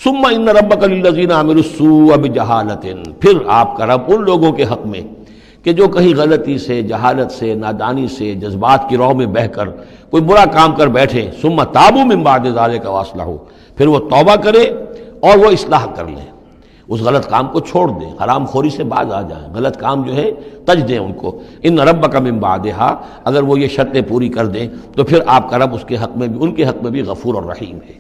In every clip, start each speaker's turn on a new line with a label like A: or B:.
A: ثم ان ربک للذین عملوا السوء بجہالۃ، پھر آپ کا رب ان لوگوں کے حق میں کہ جو کہیں غلطی سے، جہالت سے، نادانی سے، جذبات کی رو میں بہ کر کوئی برا کام کر بیٹھے، ثم تابوا من بعد ذلک واصلحوا، پھر وہ توبہ کرے اور وہ اصلاح کر لیں، اس غلط کام کو چھوڑ دیں، حرام خوری سے باز آ جائیں، غلط کام جو ہے تج دیں ان کو۔ ان ربک من بعدہا، اگر وہ یہ شرطیں پوری کر دیں تو پھر آپ کا رب اس کے حق میں بھی، ان کے حق میں بھی غفور اور رحیم ہے۔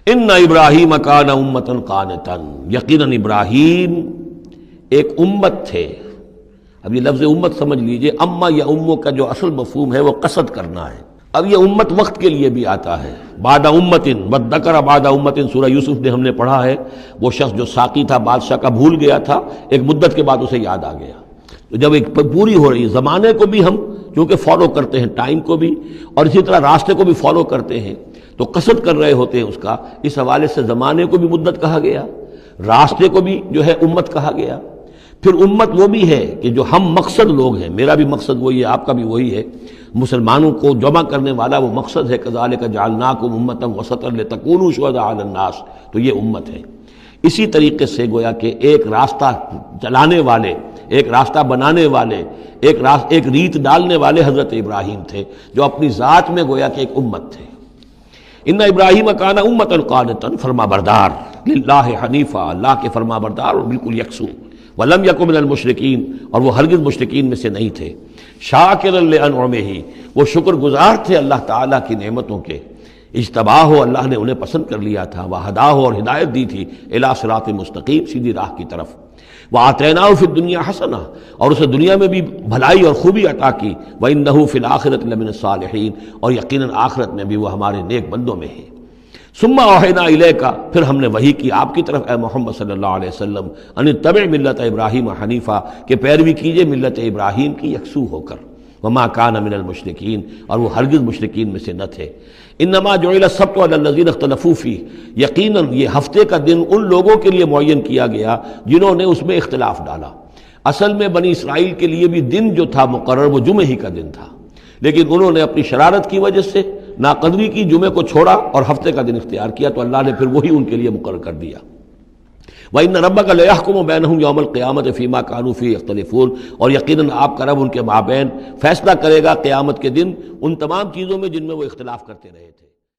A: ان ابراہیم کان امۃ قانتا، یقیناً ابراہیم ایک امت تھے۔ اب یہ لفظ امت سمجھ لیجئے، اما یا امو کا جو اصل مفہوم ہے وہ قصد کرنا ہے۔ اب یہ امت وقت کے لیے بھی آتا ہے، بعد امت وذکر بعد امت، سورہ یوسف میں ہم نے پڑھا ہے، وہ شخص جو ساقی تھا بادشاہ کا بھول گیا تھا، ایک مدت کے بعد اسے یاد آ گیا۔ تو جب ایک پوری ہو رہی، زمانے کو بھی ہم چونکہ فالو کرتے ہیں، ٹائم کو بھی، اور اسی طرح راستے کو بھی فالو کرتے ہیں، تو قصد کر رہے ہوتے ہیں اس کا، اس حوالے سے زمانے کو بھی مدت کہا گیا، راستے کو بھی جو ہے امت کہا گیا۔ پھر امت وہ بھی ہے کہ جو ہم مقصد لوگ ہیں، میرا بھی مقصد وہی ہے، آپ کا بھی وہی ہے، مسلمانوں کو جمع کرنے والا وہ مقصد ہے، کذالک جعلناکم امۃ وسطا لتکونوا شہداء علی الناس، تو یہ امت ہے۔ اسی طریقے سے گویا کہ ایک راستہ چلانے والے، ایک راستہ بنانے والے، ایک ریت ڈالنے والے حضرت ابراہیم تھے، جو اپنی ذات میں گویا کہ ایک امت تھے۔ ان ابراہیم کان امۃ قانتا، فرما بردار، للہ حنیفا، اللہ کے فرما بردار اور بالکل یکسو، ولم یکن من المشرکین، اور وہ ہرگز مشرکین میں سے نہیں تھے، شاکرا لانعمہ، وہ شکر گزار تھے اللہ تعالیٰ کی نعمتوں کے، اجتباہ ہو، اللہ نے انہیں پسند کر لیا تھا، وہداہ ہو، اور ہدایت دی تھی، الی صراط مستقیم، سیدھی راہ کی طرف، وآتیناہ فی الدنیا حسنہ، اور اسے دنیا میں بھی بھلائی اور خوبی عطا کی، وانہ فی الآخرۃ لمن الصالحین، اور یقیناً آخرت میں بھی وہ ہمارے نیک بندوں میں ہے۔ ثم اوحینا الیک، پھر ہم نے وحی کی آپ کی طرف اے محمد صلی اللہ علیہ وسلم، ان اتبع ملت ابراہیم حنیفا، کہ پیروی کیجئے ملت ابراہیم کی یکسو ہو کر، وما کان من المشرکین، اور وہ ہرگز مشرکین میں سے نہ تھے۔ انما جعل السبت علی الذین اختلفوا فیہ، یقیناً یہ ہفتے کا دن ان لوگوں کے لیے معین کیا گیا جنہوں نے اس میں اختلاف ڈالا۔ اصل میں بنی اسرائیل کے لیے بھی دن جو تھا مقرر وہ جمعے ہی کا دن تھا، لیکن انہوں نے اپنی شرارت کی وجہ سے ناقدری کی، جمعے کو چھوڑا اور ہفتے کا دن اختیار کیا، تو اللہ نے پھر وہی ان کے لیے مقرر کر دیا۔ وَإِنَّ رَبَّكَ لَيَحْكُمُ بَيْنَهُمْ يَوْمَ الْقِيَامَةِ فِي مَا كَانُوا فِيهِ يَخْتَلِفُونَ، اور یقیناً آپ کا رب ان کے مابین فیصلہ کرے گا قیامت کے دن ان تمام چیزوں میں جن میں وہ اختلاف کرتے رہے تھے۔